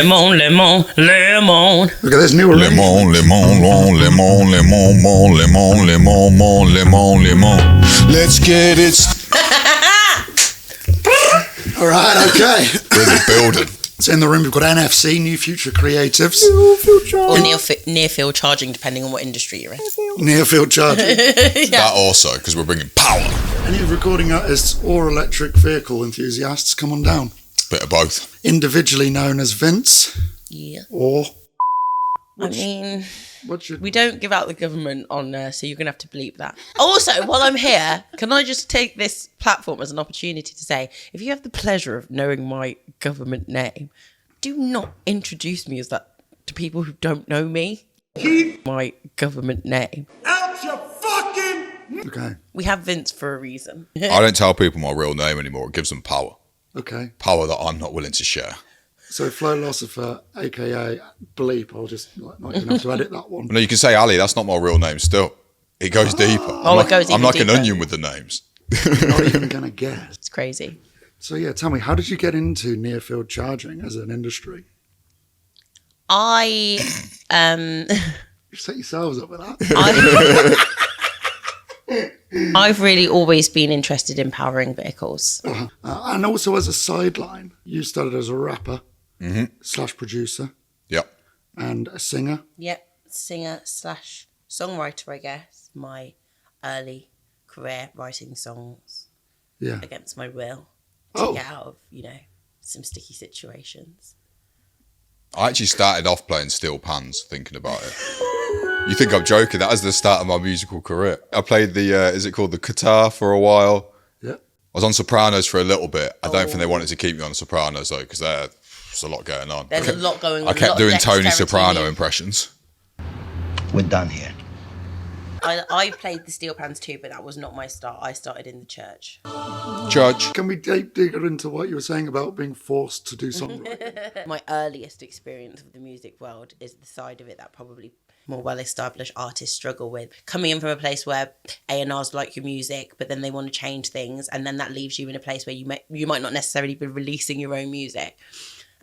Lemon, lemon, lemon. Look at this new arrangement. Lemon. Let's get it. All right, okay. We're in the building. So in the room we've got NFC, New Future Creatives. Or near field charging, depending on what industry you're in. Near field charging. That also, because we're bringing power. Any recording artists or electric vehicle enthusiasts, come on down. Bit of both. Individually known as Vince. Yeah. Or... We don't give out the government on there, so you're going to have to bleep that. Also, while I'm here, can I just take this platform as an opportunity to say, if you have the pleasure of knowing my government name, do not introduce me as that to people who don't know me. Keep my government name out your fucking... Okay. We have Vince for a reason. I don't tell people my real name anymore. It gives them power. Okay. Power that I'm not willing to share. So Flowlosopha, a.k.a. Bleep, I'll just not even have to edit that one. No, you can say Ali. That's not my real name still. It goes deeper. It goes even I'm like deeper. an onion with the names. I'm not even going to guess. It's crazy. So yeah, tell me, how did you get into near field charging as an industry? I You set yourselves up with that. I've really always been interested in powering vehicles. And also as a sideline, you started as a rapper / producer Yep. and a singer. Yep, singer / songwriter, I guess. My early career writing songs Yeah. against my will to get out of, some sticky situations. I actually started off playing steel pans, thinking about it. You think I'm joking? That was the start of my musical career. I played the, is it called the guitar for a while? Yeah. I was on Sopranos for a little bit. I don't think they wanted to keep me on Sopranos though, because there's a lot going on. There's a lot going on. I kept doing Tony dexterity. Soprano impressions. We're done here. I played the steel pans too, but that was not my start. I started in the church. Judge. Can we dig into what you were saying about being forced to do songwriting? My earliest experience of the music world is the side of it that probably more well-established artists struggle with. Coming in from a place where A&Rs like your music, but then they want to change things, and then that leaves you in a place where you might not necessarily be releasing your own music.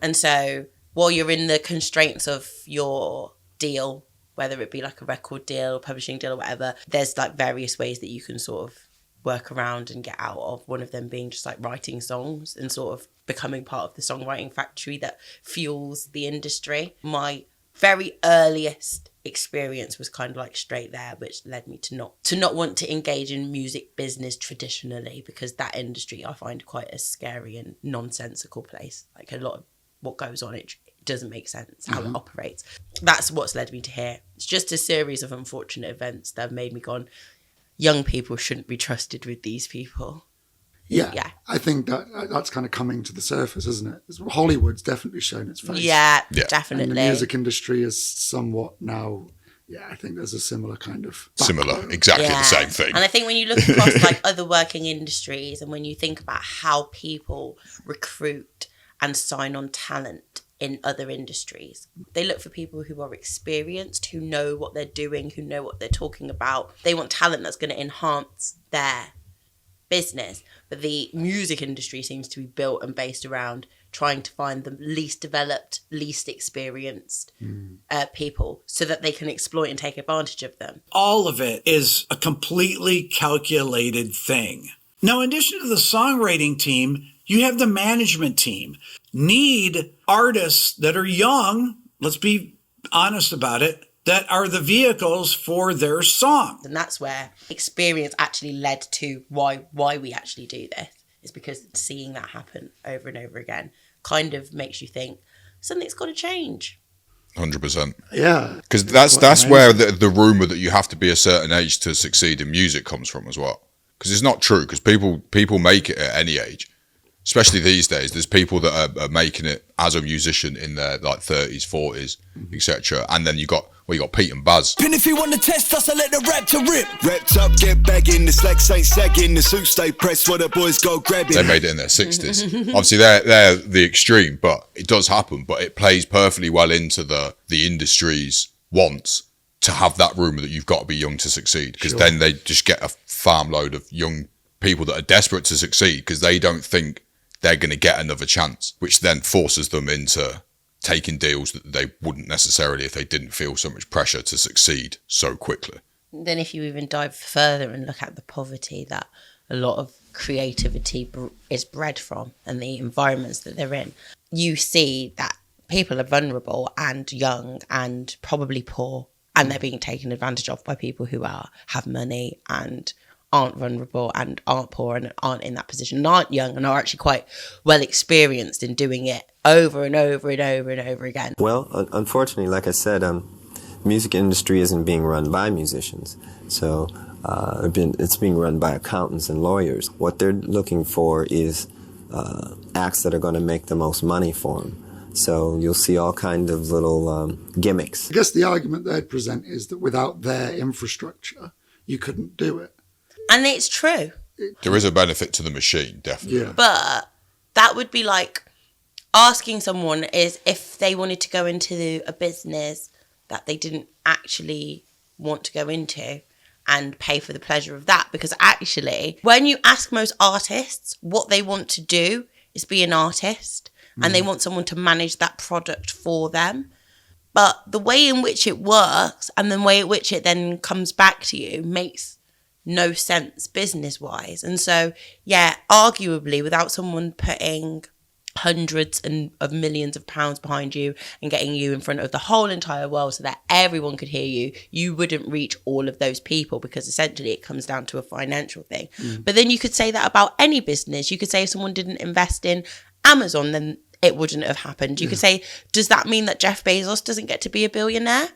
And so while you're in the constraints of your deal, whether it be like a record deal, publishing deal or whatever, there's like various ways that you can sort of work around and get out of, one of them being just like writing songs and sort of becoming part of the songwriting factory that fuels the industry. My very earliest experience was kind of like straight there, which led me to not want to engage in music business traditionally, because that industry I find quite a scary and nonsensical place. Like a lot of what goes on, it doesn't make sense how it operates. That's what's led me to here. It's just a series of unfortunate events that have made me gone, young people shouldn't be trusted with these people. Yeah. I think that's kind of coming to the surface, isn't it? Hollywood's definitely shown its face. Yeah, definitely. And the music industry is somewhat now, I think there's a similar kind of... Similar, exactly the same thing. And I think when you look across like other working industries, and when you think about how people recruit and sign on talent in other industries, they look for people who are experienced, who know what they're doing, who know what they're talking about. They want talent that's going to enhance their business. But the music industry seems to be built and based around trying to find the least developed, least experienced people so that they can exploit and take advantage of them. All of it is a completely calculated thing. Now, in addition to the songwriting team, you have the management team. Need artists that are young, let's be honest about it, that are the vehicles for their song. And that's where experience actually led to why we actually do this. Is because seeing that happen over and over again kind of makes you think something's got to change. 100%. Yeah. Because that's where the rumour that you have to be a certain age to succeed in music comes from as well. Because it's not true, because people make it at any age. Especially these days, there's people that are making it as a musician in their like 30s, 40s, etc. And then you got Pete and Baz. And if you want to test us, I let the raptor rip. Wrapped up, get bagging, the slacks ain't sagging, the suits stay pressed while the boys go grabbing. They made it in their 60s. Obviously, they're the extreme, but it does happen. But it plays perfectly well into the industry's wants to have that rumour that you've got to be young to succeed. Because then they just get a farm load of young people that are desperate to succeed because they don't think they're going to get another chance, which then forces them into taking deals that they wouldn't necessarily if they didn't feel so much pressure to succeed so quickly. Then if you even dive further and look at the poverty that a lot of creativity is bred from and the environments that they're in, you see that people are vulnerable and young and probably poor, and they're being taken advantage of by people who have money and aren't vulnerable and aren't poor and aren't in that position and aren't young and are actually quite well experienced in doing it over and over and over and over again. Well, unfortunately, like I said, music industry isn't being run by musicians. So it's being run by accountants and lawyers. What they're looking for is acts that are going to make the most money for them. So you'll see all kinds of little gimmicks. I guess the argument they'd present is that without their infrastructure, you couldn't do it. And it's true. There is a benefit to the machine, definitely. Yeah. But that would be like asking someone is if they wanted to go into a business that they didn't actually want to go into and pay for the pleasure of that. Because actually, when you ask most artists what they want to do is be an artist, and they want someone to manage that product for them. But the way in which it works and the way in which it then comes back to you makes no sense business-wise. And so, yeah, arguably, without someone putting hundreds of millions of pounds behind you and getting you in front of the whole entire world so that everyone could hear you, you wouldn't reach all of those people, because essentially it comes down to a financial thing. But then you could say that about any business. You could say if someone didn't invest in Amazon, then it wouldn't have happened. You could say, does that mean that Jeff Bezos doesn't get to be a billionaire?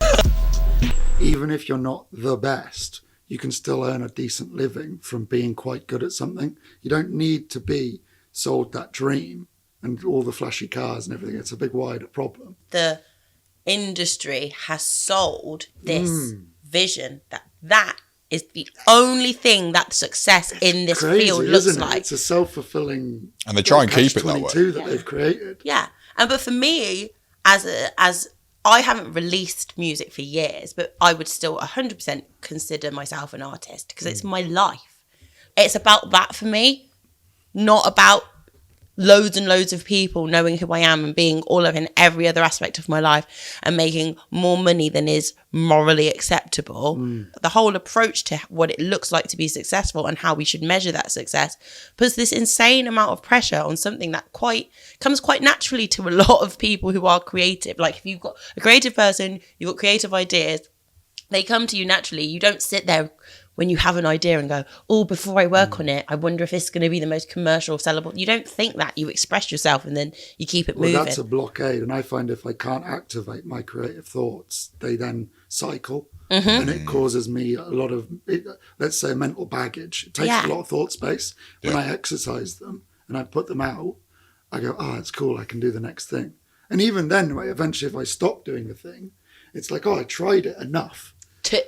Even if you're not the best, you can still earn a decent living from being quite good at something. You don't need to be sold that dream and all the flashy cars and everything. It's a big wider problem. The industry has sold this vision that is the only thing that success in this field looks like. It's a self-fulfilling, and they try and keep it that way. That they've created. Yeah, but for me, as I haven't released music for years, but I would still 100% consider myself an artist because it's my life. It's about that for me, not about loads and loads of people knowing who I am and being all of in every other aspect of my life and making more money than is morally acceptable. The whole approach to what it looks like to be successful and how we should measure that success puts this insane amount of pressure on something that comes quite naturally to a lot of people who are creative. Like if you've got a creative person, you've got creative ideas, they come to you naturally. You don't sit there when you have an idea and go, oh, before I work on it, I wonder if it's going to be the most commercial, sellable. You don't think that. You express yourself and then you keep it moving. Well, that's a blockade. And I find if I can't activate my creative thoughts, they then cycle. And it causes me a lot of, let's say, mental baggage. It takes a lot of thought space. When I exercise them and I put them out, I go, oh, it's cool. I can do the next thing. And even then, eventually, if I stop doing the thing, it's like, oh, I tried it enough.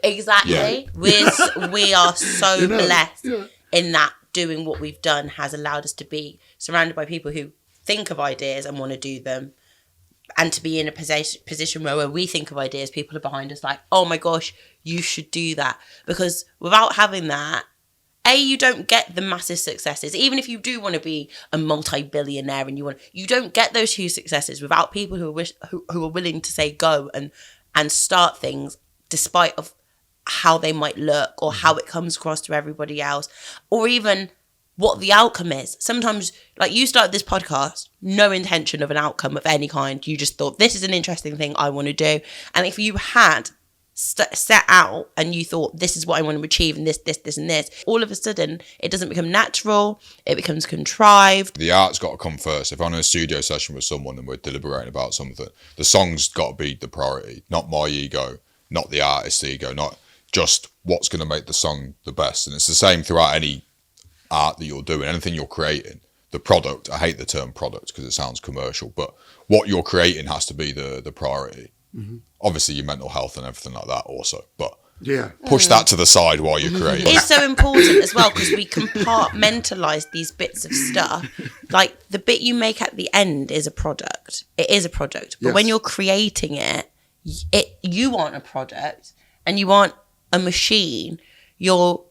Exactly. We are so blessed in that doing what we've done has allowed us to be surrounded by people who think of ideas and want to do them, and to be in a position where we think of ideas, people are behind us like, oh my gosh, you should do that. Because without having that, you don't get the massive successes. Even if you do want to be a multi-billionaire and you don't get those huge successes without people who are willing to say go and start things despite of how they might look or how it comes across to everybody else, or even what the outcome is. Sometimes, like you started this podcast, no intention of an outcome of any kind. You just thought, this is an interesting thing I want to do. And if you had set out and you thought, this is what I want to achieve and this, and this, all of a sudden, it doesn't become natural. It becomes contrived. The art's got to come first. If I'm in a studio session with someone and we're deliberating about something, the song's got to be the priority, not my ego, not the artist's ego, not just what's going to make the song the best. And it's the same throughout any art that you're doing, anything you're creating. The product, I hate the term product because it sounds commercial, but what you're creating has to be the priority. Obviously your mental health and everything like that also, but push that to the side while you're creating. It's so important as well because we compartmentalize these bits of stuff. Like the bit you make at the end is a product. It is a product. But when you're creating it, you aren't a product and you aren't a machine. You're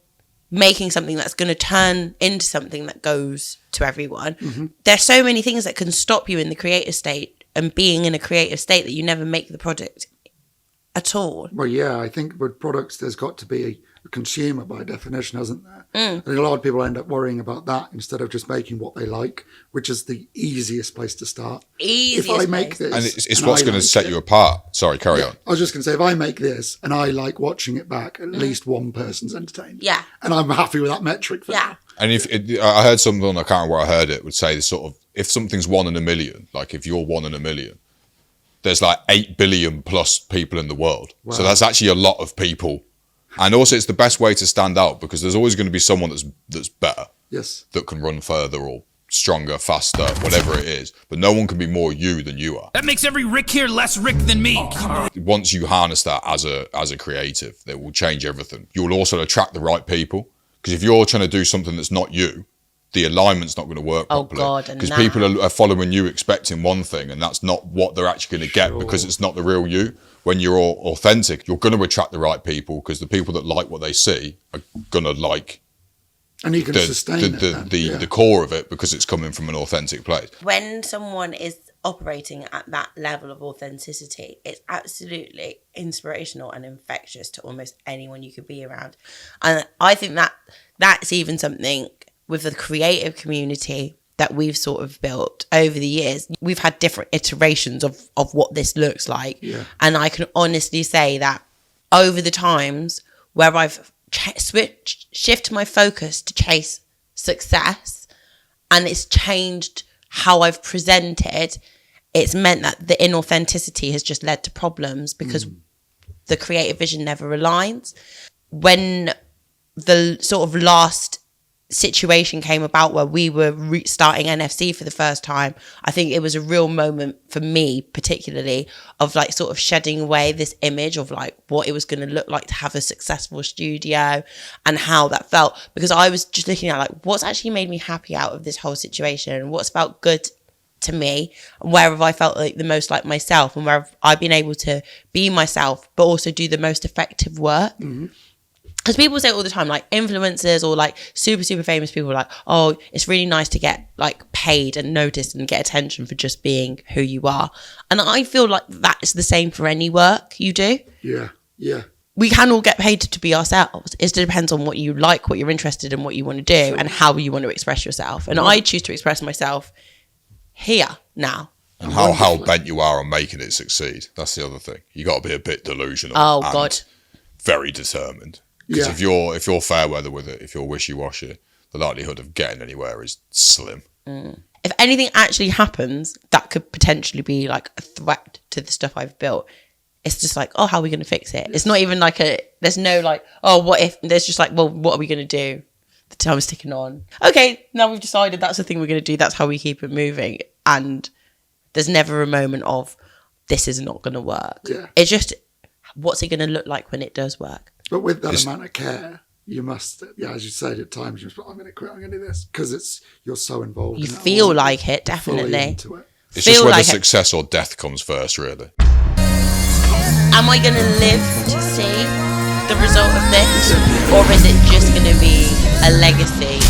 making something that's going to turn into something that goes to everyone. There's so many things that can stop you in the creative state and being in a creative state that you never make the product at all. Well, yeah, I think with products, there's got to be a consumer by definition, hasn't there? And a lot of people end up worrying about that instead of just making what they like, which is the easiest place to start. Easiest if I make place. this, And it's what's going to set you apart. Sorry, carry on. I was just going to say, if I make this and I like watching it back, at least one person's entertained. Yeah. And I'm happy with that metric for now. And I heard something, I can't remember where I heard it, would say sort of, if something's 1 in a million, like if you're 1 in a million, there's like 8 billion plus people in the world. Wow. So that's actually a lot of people. And also it's the best way to stand out because there's always going to be someone that's better. Yes. That can run further or stronger, faster, whatever it is. But no one can be more you than you are. That makes every Rick here less Rick than me. Once you harness that as a creative, that will change everything. You'll also attract the right people. Because if you're trying to do something that's not you, the alignment's not going to work properly. Oh, God. Because people are following you expecting one thing, and that's not what they're actually going to get because it's not the real you. When you're authentic, you're going to attract the right people because the people that like what they see are going to like and you can sustain the core of it because it's coming from an authentic place. When someone is operating at that level of authenticity, it's absolutely inspirational and infectious to almost anyone you could be around. And I think that's even something with the creative community that we've sort of built over the years. We've had different iterations of what this looks like. Yeah. And I can honestly say that over the times where I've shifted my focus to chase success and it's changed how I've presented, it's meant that the inauthenticity has just led to problems because the creative vision never aligns. When the sort of last situation came about where we were starting NFC for the first time, I think it was a real moment for me particularly of like sort of shedding away this image of like what it was going to look like to have a successful studio and how that felt, because I was just looking at like what's actually made me happy out of this whole situation and what's felt good to me and where have I felt like the most like myself and where have I been able to be myself but also do the most effective work. Because people say all the time, like influencers or like super, super famous people are like, oh, it's really nice to get like paid and noticed and get attention for just being who you are. And I feel like that is the same for any work you do. Yeah, yeah. We can all get paid to be ourselves. It depends on what you like, what you're interested in, what you want to do and how you want to express yourself. And I choose to express myself here now. And how bent you are on making it succeed. That's the other thing. You got to be a bit delusional. Oh, God. Very determined. Because if you're fair weather with it, if you're wishy-washy, the likelihood of getting anywhere is slim. If anything actually happens, that could potentially be like a threat to the stuff I've built. It's just like, oh, how are we going to fix it? It's not even like there's no like, oh, what if? There's just like, well, what are we going to do? The time's ticking on. Okay, now we've decided that's the thing we're going to do. That's how we keep it moving. And there's never a moment of, this is not going to work. Yeah. It's just, what's it going to look like when it does work? But with that amount of care, you must, as you said at times, I'm going to quit, I'm going to do this, because you're so involved. You feel like it, definitely. Into it. It's just whether success or death comes first, really. Am I going to live to see the result of this, or is it just going to be a legacy?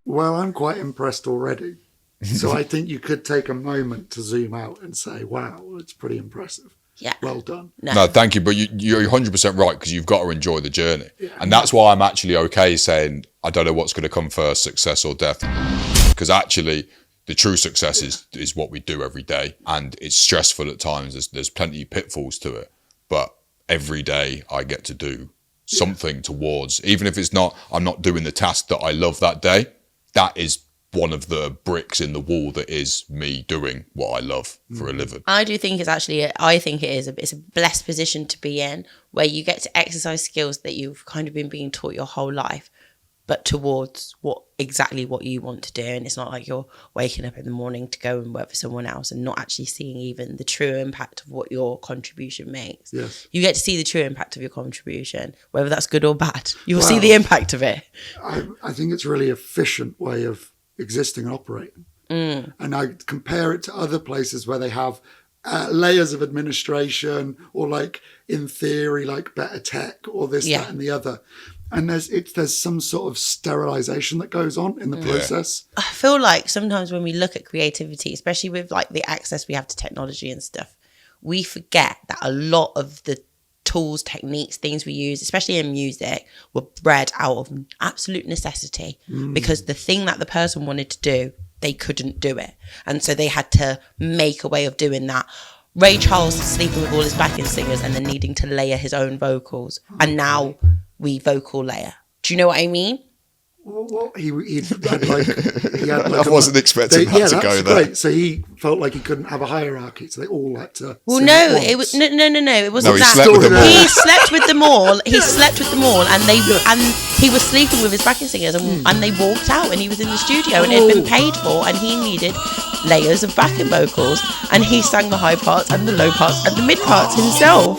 Well, I'm quite impressed already. So I think you could take a moment to zoom out and say, wow, it's pretty impressive. Yeah. Well done. No, thank you. But you're 100% right because you've got to enjoy the journey. Yeah. And that's why I'm actually okay saying, I don't know what's going to come first, success or death. Because actually, the true success is what we do every day. And it's stressful at times. There's plenty of pitfalls to it. But every day I get to do something towards, even if I'm not doing the task that I love that day, that is one of the bricks in the wall that is me doing what I love for a living. I do think it's a blessed position to be in, where you get to exercise skills that you've kind of been being taught your whole life, but towards exactly what you want to do. And it's not like you're waking up in the morning to go and work for someone else and not actually seeing even the true impact of what your contribution makes. Yes. You get to see the true impact of your contribution, whether that's good or bad. You'll see the impact of it. I think it's a really efficient way of existing and operating. And I compare it to other places where they have layers of administration or like in theory like better tech or this, that and the other. And there's some sort of sterilization that goes on in the process. I feel like sometimes when we look at creativity, especially with like the access we have to technology and stuff, we forget that a lot of the tools, techniques, things we use, especially in music, were bred out of absolute necessity because the thing that the person wanted to do, they couldn't do it. And so they had to make a way of doing that. Ray Charles sleeping with all his backing singers and then needing to layer his own vocals. And now we vocal layer. Do you know what I mean? Well, he had like I wasn't expecting that to go there. Great. So he felt like he couldn't have a hierarchy, so they all had to. Well, no, it was no. It wasn't he that. slept with them all. He slept with them all. He slept with them all, and he was sleeping with his backing singers, and they walked out, and he was in the studio, and it had been paid for, and he needed layers of backing vocals, and he sang the high parts and the low parts and the mid parts himself.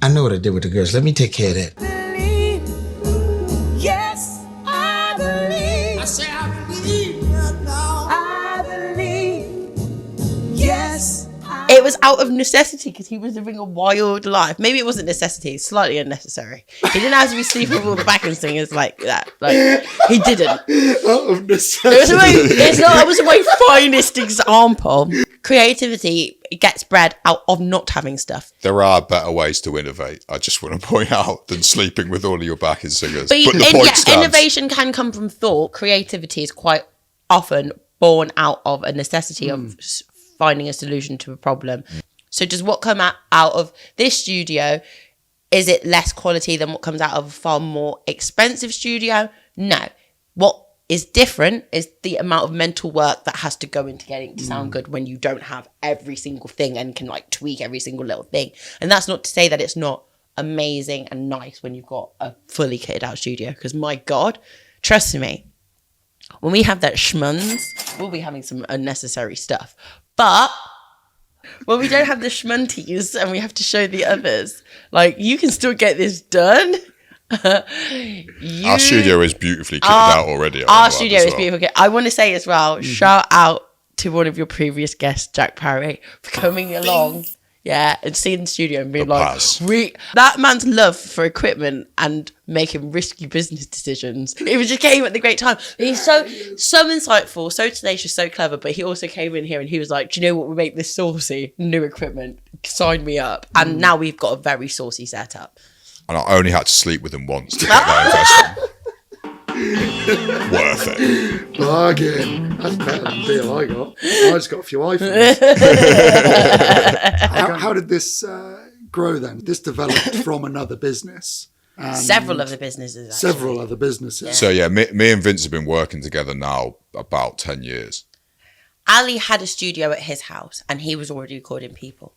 I know what I did with the girls. Let me take care of that. It was out of necessity because he was living a wild life. Maybe it wasn't necessity, it's slightly unnecessary. He didn't have to be sleeping with all the backing singers like that. Like, he didn't. Out of necessity. It was my finest example. Creativity gets bred out of not having stuff. There are better ways to innovate. I just want to point out than sleeping with all of your backing singers. But innovation can come from thought. Creativity is quite often born out of a necessity of finding a solution to a problem. So does what come out of this studio, is it less quality than what comes out of a far more expensive studio? No. What is different is the amount of mental work that has to go into getting to sound good when you don't have every single thing and can like tweak every single little thing. And that's not to say that it's not amazing and nice when you've got a fully kitted out studio, because my God, trust me, when we have that schmunz, we'll be having some unnecessary stuff. But when we don't have the schmunties and we have to show the others, like, you can still get this done. Our studio is beautifully kitted out already. Our studio is beautiful. I want to say as well, shout out to one of your previous guests, Jack Parry, for coming along. Yeah, and seeing the studio and being that man's love for equipment and making risky business decisions. It was just came at the great time. He's so insightful, so tenacious, so clever. But he also came in here and he was like, "Do you know what would make this saucy? New equipment. Sign me up." And now we've got a very saucy setup. And I only had to sleep with him once to get that investment. Worth it. Bargain. That's better than the deal I got. I just got a few iPhones. How did this grow then? This developed from another business. Several other businesses, actually. Several other businesses. Yeah. So yeah, me and Vince have been working together now about 10 years. Ali had a studio at his house and he was already recording people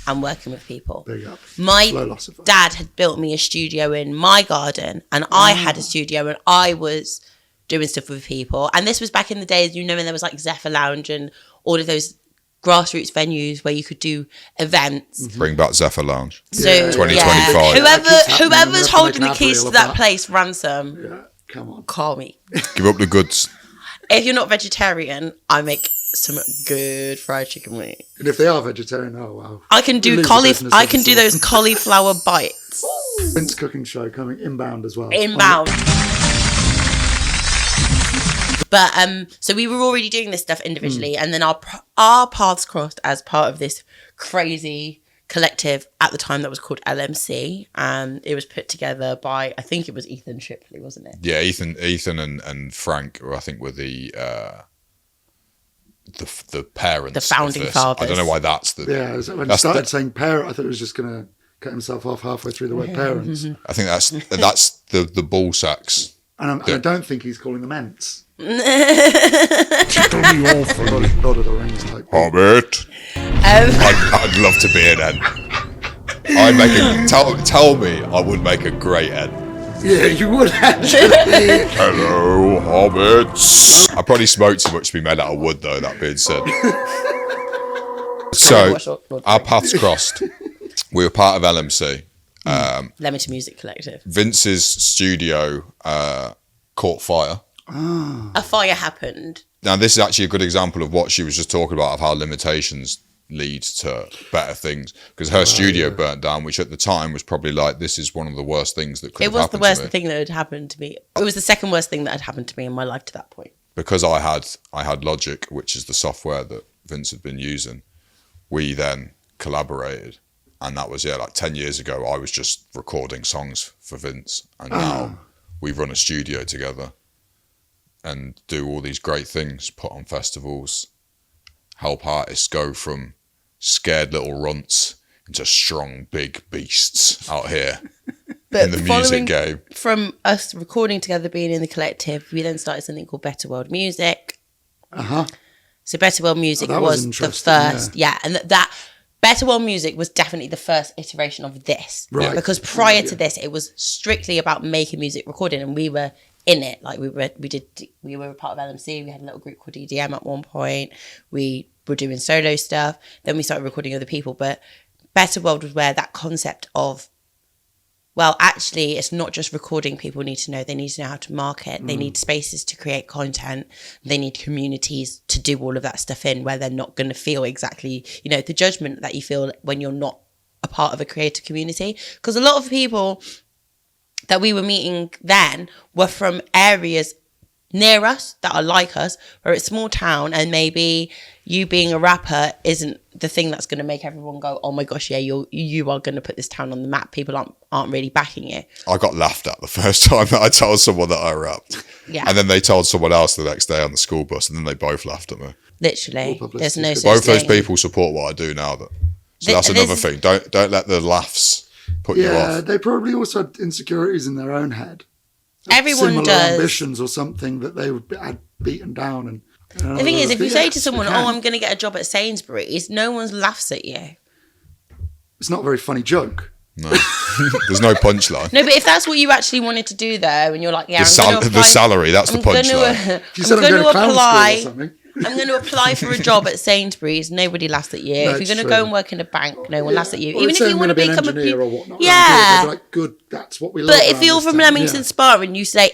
and working with people. There you go. My Flowlosopha. dad had built me a studio in my garden and I had a studio and I was doing stuff with people. And this was back in the days, you know, when there was like Zephyr Lounge and all of those grassroots venues where you could do events. Bring back Zephyr Lounge. So 2025. Whoever's holding the keys to that place, ransom. Yeah, come on. Call me. Give up the goods. If you're not vegetarian, I make some good fried chicken wings. And if they are vegetarian, oh wow. I can do those cauliflower bites. Vince Cooking Show coming inbound as well. Inbound. But so we were already doing this stuff individually, and then our paths crossed as part of this crazy collective at the time that was called LMC. It was put together by, I think it was Ethan Shipley, wasn't it? Yeah, Ethan and Frank, who I think were the parents, the founding fathers. I don't know why that's the. Yeah, when he started saying parent, I thought he was just going to cut himself off halfway through the word parents. I think that's the ball sacks. And I don't think he's calling them ents. Lord of the Rings type. Hobbit. I'd love to be an ent. Tell me I would make a great ent. Yeah, you would actually. Hello, hobbits. I probably smoked too much to be made out of wood, though, that being said. So, our paths crossed. We were part of LMC. Leamington Music Collective. Vince's studio caught fire. A fire happened. Now, this is actually a good example of what she was just talking about, of how limitations leads to better things. Because her studio burnt down, which at the time was probably like, this is one of the worst things that could have happened to me. It was the worst thing that had happened to me. It was the second worst thing that had happened to me in my life to that point. Because I had Logic, which is the software that Vince had been using, we then collaborated. And that was, like 10 years ago, I was just recording songs for Vince. And now we run a studio together and do all these great things, put on festivals, help artists go from scared little runts into strong, big beasts out here in the music game. From us recording together, being in the collective, we then started something called Better World Music. So Better World Music was the first, and that Better World Music was definitely the first iteration of this. Right. Because prior to this, it was strictly about making music, recording, and we were in it. Like we were a part of LMC. We had a little group called EDM at one point. We were doing solo stuff. Then we started recording other people. But Better World was where that concept of, well, actually, it's not just recording people need to know. They need to know how to market. They need spaces to create content. They need communities to do all of that stuff in, where they're not going to feel exactly, the judgment that you feel when you're not a part of a creative community. Because a lot of people that we were meeting then were from areas near us that are like us, where it's small town, and maybe you being a rapper isn't the thing that's going to make everyone go, oh my gosh, yeah, you are going to put this town on the map. People aren't really backing you. I got laughed at the first time that I told someone that I rapped. Yeah. And then they told someone else the next day on the school bus, and then they both laughed at me. Literally. There's no such both those thing. people support what I do now. So that's another thing. Don't let the laughs put you off. Yeah, they probably also had insecurities in their own head. Everyone similar does. Ambitions or something that they had beaten down. And the thing is, if you say to someone, oh, I'm going to get a job at Sainsbury's, no one laughs at you. It's not a very funny joke. No, there's no punchline. No, but if that's what you actually wanted to do, though, and you're like, yeah, the salary, that's the punchline. If you said I'm going to clown school or something. I'm going to apply for a job at Sainsbury's. Nobody laughs at you. No, if you're going to go and work in a bank, no one laughs at you. Or Even if you want to become an engineer or whatnot. Yeah. They'd be like, good, that's what we love. But if you're from Leamington Spa and you say,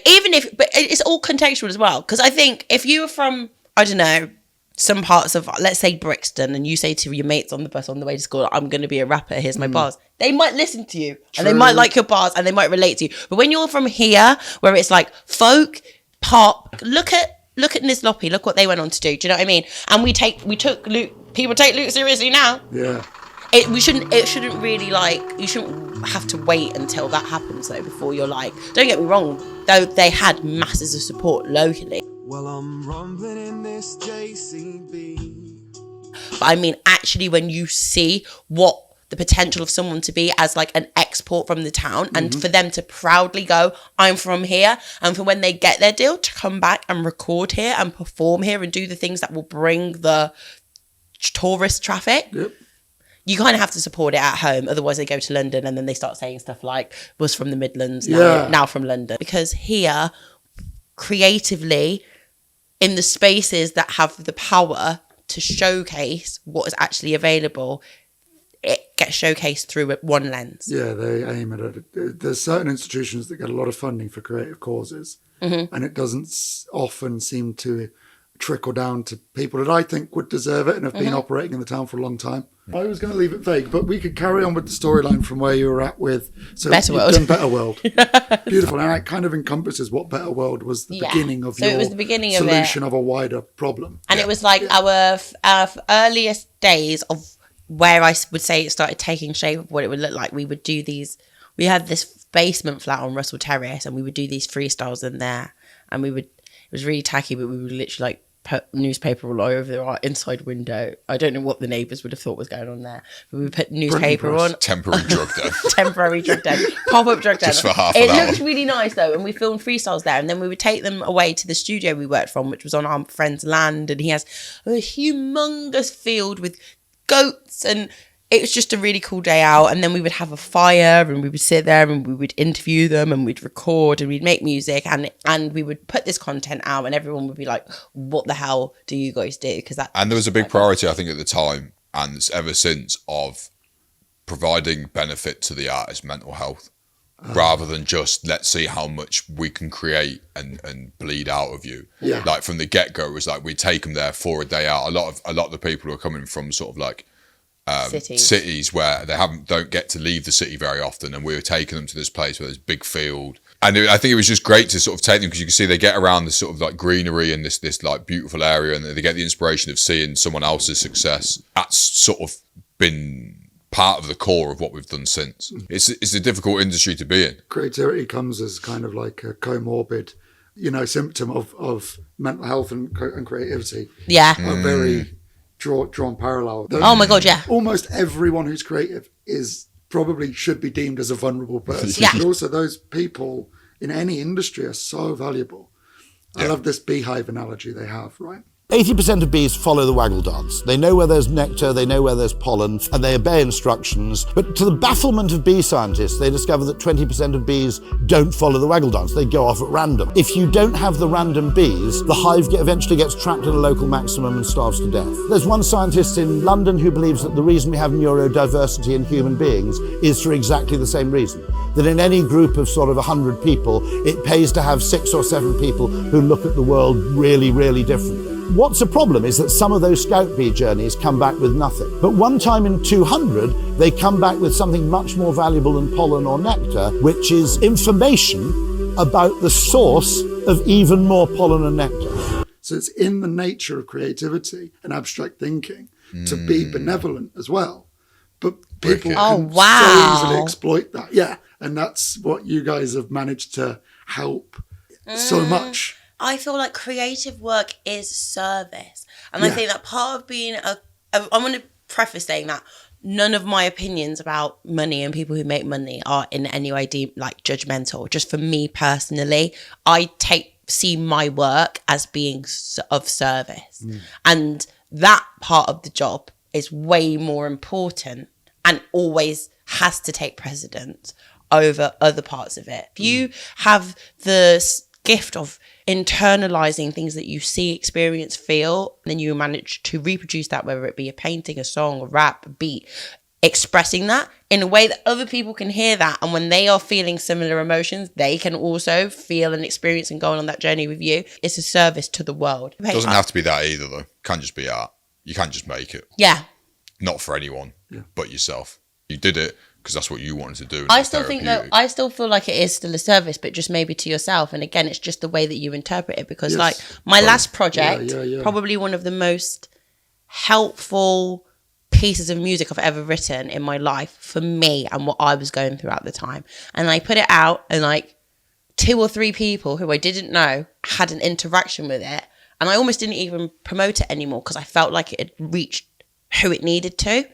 but it's all contextual as well. Because I think if you were from, I don't know, some parts of, let's say Brixton, and you say to your mates on the bus on the way to school, I'm going to be a rapper, here's my bars. They might listen to you and they might like your bars and they might relate to you. But when you're from here, where it's like folk, pop, look at Nis Loppy, look what they went on to do. Do you know what I mean? And we took Luke, people take Luke seriously now. Yeah. It shouldn't really, like, you shouldn't have to wait until that happens though before you're like, don't get me wrong, though they had masses of support locally. Well, I'm rumbling in this JCB. But I mean, actually, when you see what the potential of someone to be as like an export from the town, and for them to proudly go, I'm from here, and for when they get their deal to come back and record here and perform here and do the things that will bring the tourist traffic. Yep. You kind of have to support it at home. Otherwise, they go to London and then they start saying stuff like, was from the Midlands, now from London. Because here, creatively, in the spaces that have the power to showcase what is actually available, it gets showcased through one lens. Yeah, they aim at it. There's certain institutions that get a lot of funding for creative causes, and it doesn't often seem to trickle down to people that I think would deserve it and have been operating in the town for a long time. I was going to leave it vague, but we could carry on with the storyline from where you were at with Better World. Done Better World. Beautiful. And it kind of encompasses what Better World was the beginning of your it was the beginning solution of a wider problem. And it was like our earliest days of where I would say it started taking shape of what it would look like. We would do these, we had this basement flat on Russell Terrace, and we would do these freestyles in there, and it was really tacky, but we would literally like put newspaper all over our inside window. I don't know what the neighbours would have thought was going on there, but we put newspaper on. Temporary drug den. Temporary drug den. Pop-up drug den. Just for half It an hour. looked really nice though, and we filmed freestyles there, and then we would take them away to the studio we worked from, which was on our friend's land, and he has a humongous field with goats, and it was just a really cool day out. And then we would have a fire, and we would sit there and we would interview them, and we'd record, and we'd make music, and we would put this content out, and everyone would be like, what the hell do you guys do? And there was a big priority, I think, at the time, and ever since, of providing benefit to the artist's mental health, rather than just let's see how much we can create and bleed out of you. Yeah. Like from the get-go, it was like we'd take them there for a day out. A lot of the people who are coming from sort of like cities where they don't get to leave the city very often, and we were taking them to this place where there's big field, and I think it was just great to sort of take them, because you can see they get around this sort of like greenery and this like beautiful area, and they get the inspiration of seeing someone else's success. That's sort of been part of the core of what we've done since. It's a difficult industry to be in. Creativity comes as kind of like a comorbid, symptom of mental health and creativity. Yeah. A very drawn parallel. Oh my God, yeah. Almost everyone who's creative probably should be deemed as a vulnerable person. Yeah. But also those people in any industry are so valuable. I love this beehive analogy they have, right? 80% of bees follow the waggle dance. They know where there's nectar, they know where there's pollen, and they obey instructions. But to the bafflement of bee scientists, they discover that 20% of bees don't follow the waggle dance. They go off at random. If you don't have the random bees, the hive eventually gets trapped in a local maximum and starves to death. There's one scientist in London who believes that the reason we have neurodiversity in human beings is for exactly the same reason. That in any group of sort of 100 people, it pays to have 6 or 7 people who look at the world really, really differently. What's a problem is that some of those scout bee journeys come back with nothing. But one time in 200, they come back with something much more valuable than pollen or nectar, which is information about the source of even more pollen and nectar. So it's in the nature of creativity and abstract thinking to be benevolent as well. But people can so easily exploit that. Yeah, and that's what you guys have managed to help so much. I feel like creative work is service. And I think that part of being I want to preface saying that none of my opinions about money and people who make money are in any way like judgmental. Just for me personally, I see my work as being of service. And that part of the job is way more important and always has to take precedence over other parts of it. If you have the gift of internalizing things that you see, experience, feel, and then you manage to reproduce that, whether it be a painting, a song, a rap, a beat, expressing that in a way that other people can hear that, and when they are feeling similar emotions, they can also feel and experience and go on that journey with you. It's a service to the world. It doesn't have to be that either, though. It can just be art. You can't just make it. Yeah. Not for anyone but yourself. You did it because that's what you wanted to do. I still think that I still feel like it is still a service, but just maybe to yourself. And again, it's just the way that you interpret it, because like my last project, probably one of the most helpful pieces of music I've ever written in my life for me and what I was going through at the time. And I put it out, and like 2 or 3 people who I didn't know had an interaction with it. And I almost didn't even promote it anymore because I felt like it had reached who it needed to.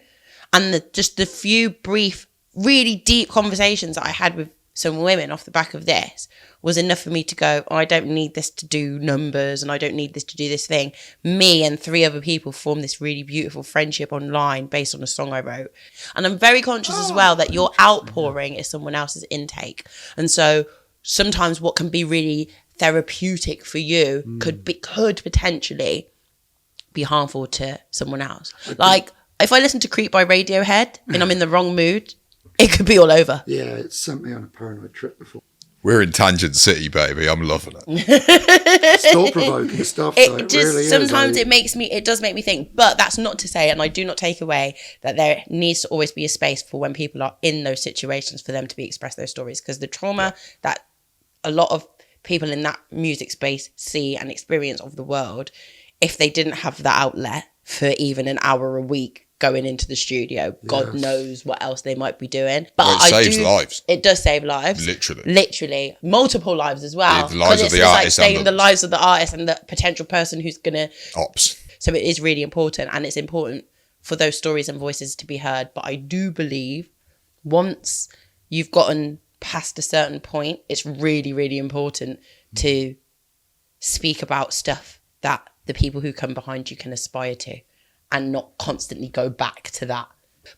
And just the few brief, really deep conversations that I had with some women off the back of this was enough for me to go, I don't need this to do numbers, and I don't need this to do this thing. Me and 3 other people formed this really beautiful friendship online based on a song I wrote. And I'm very conscious as well that your outpouring is someone else's intake. And so sometimes what can be really therapeutic for you could potentially be harmful to someone else. Like if I listen to Creep by Radiohead and I'm in the wrong mood, it could be all over. Yeah, it sent me on a paranoid trip before. We're in Tangent City, baby. I'm loving it. It's thought-provoking stuff. It just really sometimes it does make me think. But that's not to say, and I do not take away that there needs to always be a space for when people are in those situations for them to be express those stories, because the trauma that a lot of people in that music space see and experience of the world, if they didn't have that outlet for even an hour a week going into the studio, God knows what else they might be doing. But it saves lives. It does save lives. Literally. Multiple lives as well. The lives of the artist. Like saving the lives of the artist and the potential person who's going to... Ops. So it is really important, and it's important for those stories and voices to be heard. But I do believe once you've gotten past a certain point, it's really, really important to speak about stuff that the people who come behind you can aspire to, and not constantly go back to that.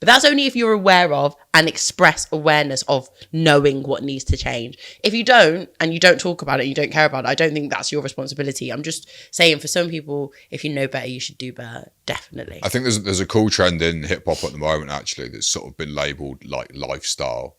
But that's only if you're aware of and express awareness of knowing what needs to change. If you don't, and you don't talk about it, you don't care about it, I don't think that's your responsibility. I'm just saying, for some people, if you know better, you should do better. Definitely. I think there's a cool trend in hip hop at the moment, actually, that's sort of been labelled like lifestyle,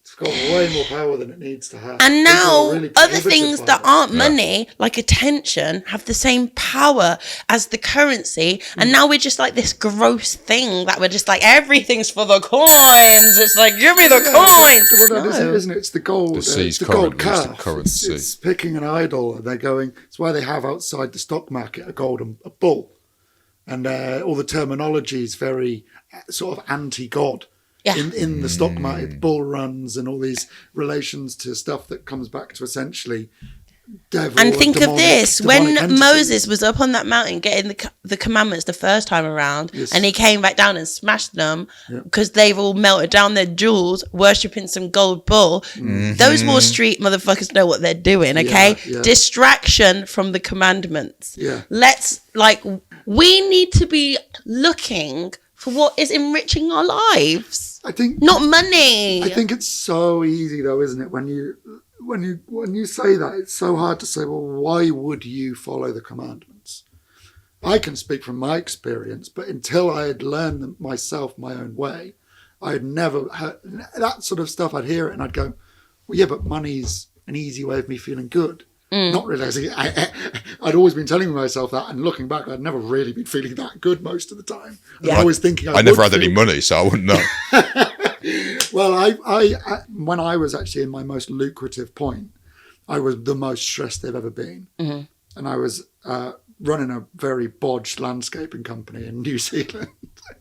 It's got way more power than it needs to have. And People now are really other prohibited things by that aren't money, like attention, have the same power as the currency. And now we're just like this gross thing that we're just like, everything's for the coins. It's like, give me the coins. Well, that isn't it? It's the gold. The sea's the gold current, it's the calf. currency. It's picking an idol, and they're going. It's why they have outside the stock market a golden a bull, and all the terminology is very sort of anti-God. Yeah. In the stock market, bull runs and all these relations to stuff that comes back to essentially devil. And think of this, when entities. Moses was up on that mountain getting the commandments the first time around, and he came back down and smashed them because they've all melted down their jewels, worshipping some gold bull. Those Wall Street motherfuckers know what they're doing, okay? Distraction from the commandments. We need to be looking for what is enriching our lives. I think not money. I think it's so easy though, isn't it? When you say that, it's so hard to say, well, why would you follow the commandments? I can speak from my experience, but until I had learned them myself my own way, I had never heard that sort of stuff. I'd hear it and I'd go, well, yeah, but money's an easy way of me feeling good. Not realizing I'd always been telling myself that, and looking back, I'd never really been feeling that good most of the time. Yeah. I was thinking I never had any money, so I wouldn't know. Well, I when I was actually in my most lucrative point, I was the most stressed they've ever been, and I was running a very bodged landscaping company in New Zealand.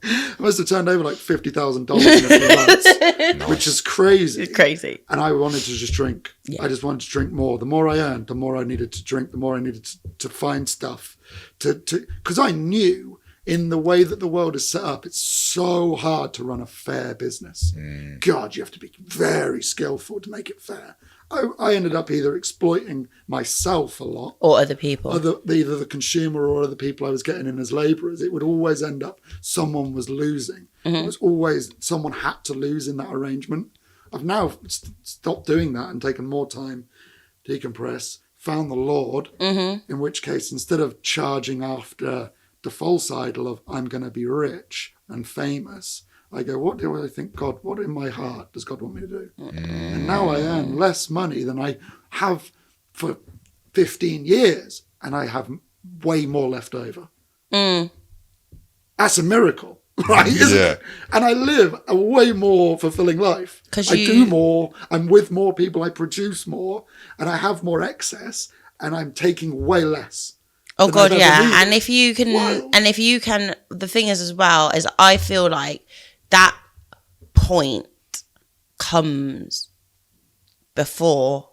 I must have turned over like $50,000 in a few months, which is crazy. It's crazy. And I wanted to just drink. I just wanted to drink more. The more I earned, the more I needed to drink, the more I needed to find stuff. Because I knew in the way that the world is set up, it's so hard to run a fair business. God, you have to be very skillful to make it fair. I ended up either exploiting myself a lot, or other people, either the consumer or other people I was getting in as labourers. It would always end up someone was losing. It was always someone had to lose in that arrangement. I've now stopped doing that and taken more time to decompress, found the Lord, in which case instead of charging after the false idol of I'm going to be rich and famous, I go, what do I think God, what in my heart does God want me to do? And now I earn less money than I have for 15 years, and I have way more left over. That's a miracle, right? Isn't it? And I live a way more fulfilling life. I do more, I'm with more people, I produce more, and I have more excess, and I'm taking way less. Oh God, yeah. And if you can, the thing is as well, is I feel like that point comes before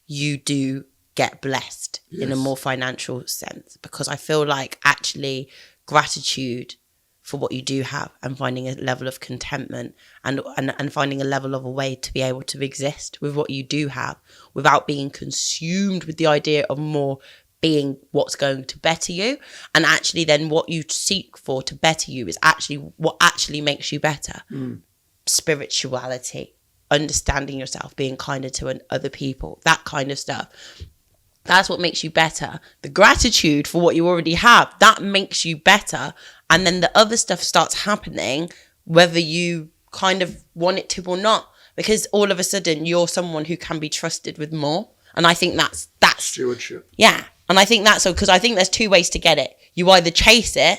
you do get blessed in a more financial sense, because I feel like actually gratitude for what you do have and finding a level of contentment and finding a level of a way to be able to exist with what you do have without being consumed with the idea of more being what's going to better you, and actually then what you seek for to better you is actually what actually makes you better. Spirituality, understanding yourself, being kinder to other people, that kind of stuff. That's what makes you better. The gratitude for what you already have, that makes you better. And then the other stuff starts happening whether you kind of want it to or not, because all of a sudden you're someone who can be trusted with more. And I think that's stewardship. Yeah. And I think that's so, because I think there's two ways to get it. You either chase it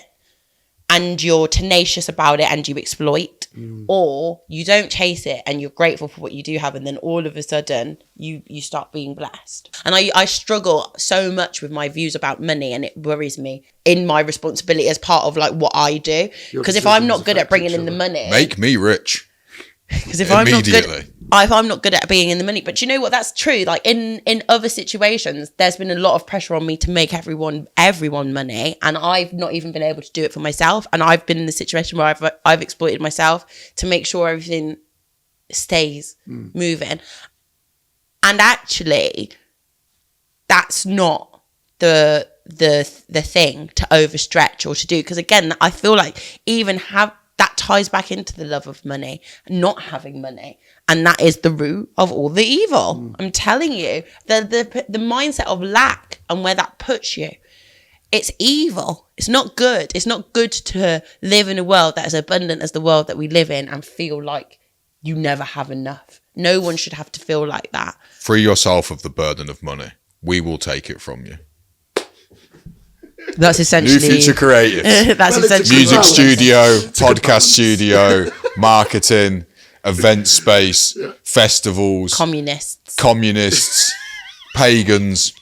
and you're tenacious about it and you exploit, or you don't chase it and you're grateful for what you do have, and then all of a sudden you start being blessed. And I struggle so much with my views about money, and it worries me in my responsibility as part of like what I do. Because if I'm not good at bringing in the money, make me rich. Because if I'm not good at being in the money, but you know what, that's true. Like in other situations, there's been a lot of pressure on me to make everyone money, and I've not even been able to do it for myself. And I've been in the situation where I've exploited myself to make sure everything stays moving. And actually, that's not the thing to overstretch or to do, because again, I feel like that ties back into the love of money, not having money. And that is the root of all the evil. I'm telling you, the mindset of lack and where that puts you, it's evil. It's not good. It's not good to live in a world that is abundant as the world that we live in and feel like you never have enough. No one should have to feel like that. Free yourself of the burden of money. We will take it from you. That's essentially... New future creative. That's essentially... Music studio, podcast studio, marketing, event space, festivals. Communists, pagans.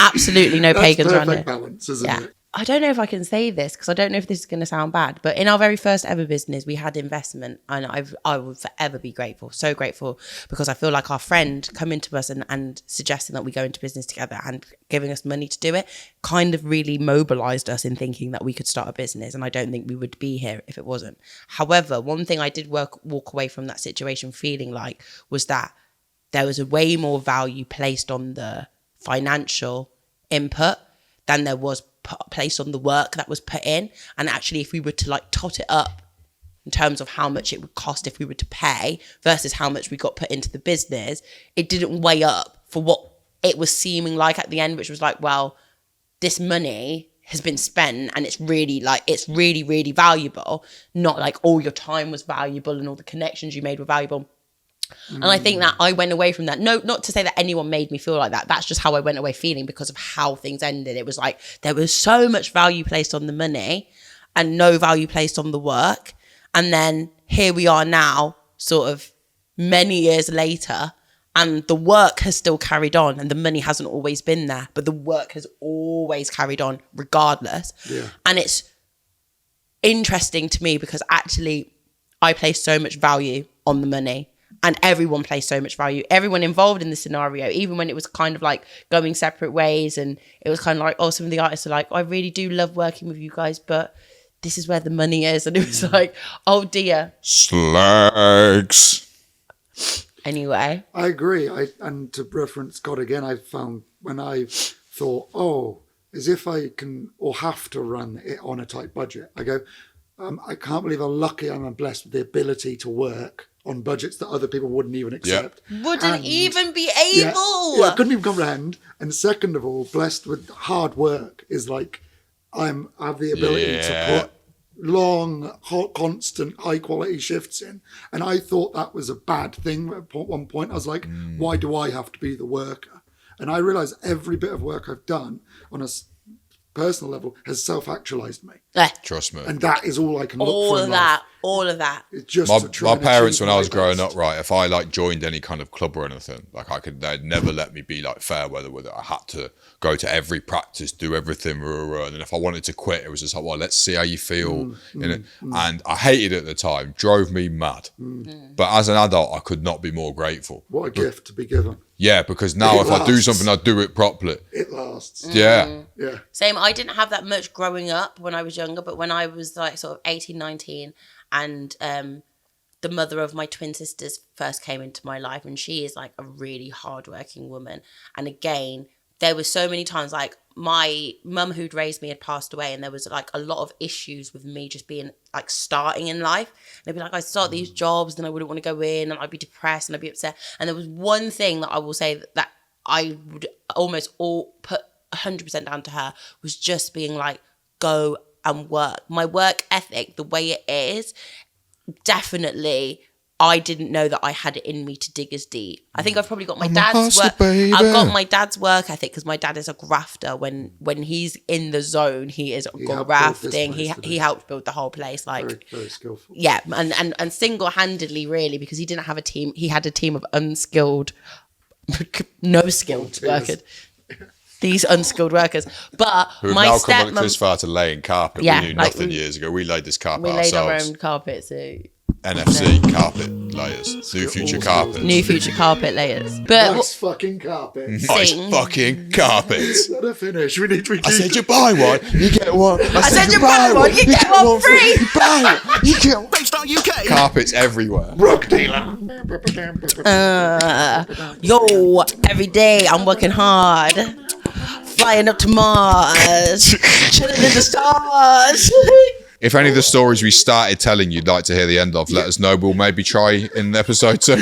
Absolutely no pagans around here. Balance, isn't it? I don't know if I can say this because I don't know if this is going to sound bad, but in our very first ever business, we had investment, and I will forever be grateful, so grateful, because I feel like our friend coming to us and suggesting that we go into business together and giving us money to do it kind of really mobilized us in thinking that we could start a business, and I don't think we would be here if it wasn't. However, one thing I did walk away from that situation feeling like was that there was a way more value placed on the financial input than there was placed on the work that was put in. And actually, if we were to like tot it up in terms of how much it would cost if we were to pay versus how much we got put into the business, it didn't weigh up for what it was seeming like at the end, which was like, well, this money has been spent and it's really really valuable. Not like all your time was valuable and all the connections you made were valuable. And I think that I went away from that. No, not to say that anyone made me feel like that. That's just how I went away feeling because of how things ended. It was like there was so much value placed on the money and no value placed on the work. And then here we are now, sort of many years later, and the work has still carried on and the money hasn't always been there, but the work has always carried on regardless. Yeah. And it's interesting to me because actually I place so much value on the money. And everyone placed so much value. Everyone involved in the scenario, even when it was kind of like going separate ways. And it was kind of like, oh, some of the artists are like, I really do love working with you guys, but this is where the money is. And it was like, oh dear. Slags. Anyway. I agree. And to reference God again, I found when I thought, oh, as if I can or have to run it on a tight budget, I go, I can't believe how lucky I am and blessed with the ability to work on budgets that other people wouldn't even accept. Wouldn't even be able. Yeah, I couldn't even comprehend. And second of all, blessed with hard work is like I have the ability to put long, constant, high quality shifts in. And I thought that was a bad thing at one point. I was like, why do I have to be the worker? And I realized every bit of work I've done on a personal level has self-actualized me. Trust me. And that is all I can look for in life. All of that. It's just my parents, when I was growing up, right, if I like joined any kind of club or anything, like they'd never let me be like fair weather with it. I had to go to every practice, do everything, and if I wanted to quit, it was just like, well, let's see how you feel in it. And I hated it at the time, drove me mad. But as an adult, I could not be more grateful. What a gift to be given. Yeah, because now if I do something, I do it properly. It lasts. Yeah. Same. I didn't have that much growing up when I was younger, but when I was like sort of 18, 19, and the mother of my twin sisters first came into my life, and she is like a really hardworking woman. And again, there were so many times like my mum who'd raised me had passed away, and there was like a lot of issues with me just being like starting in life. And they'd be like, I'd start these jobs, then I wouldn't want to go in, and I'd be depressed and I'd be upset. And there was one thing that I will say that I would almost all put 100% down to her, was just being like, go and work. My work ethic, the way it is, definitely I didn't know that I had it in me to dig as deep. I think I've probably got my dad's work. I've got my dad's work ethic because my dad is a grafter. When he's in the zone, he is grafting. He helped build the whole place. Like very, very skillful. Yeah, and single-handedly, really, because he didn't have a team. He had a team of unskilled, no skilled workers. These unskilled workers, but who my now come stepmom, this far to laying carpet. Yeah, we knew nothing years ago. We laid this carpet ourselves. We laid our own carpet, so NFC carpet layers, new future carpet, new future carpet layers. But nice fucking carpet, nice fucking carpets. Let her finish. We need to. I said you buy one, you get one. I said you buy one, you get one free. You buy one, you get one. UK. Carpets everywhere. Rug dealer. Yo, every day I'm working hard. Flying up to Mars, chilling in the stars. If any of the stories we started telling you'd like to hear the end of, let us know. We'll maybe try in episode 2.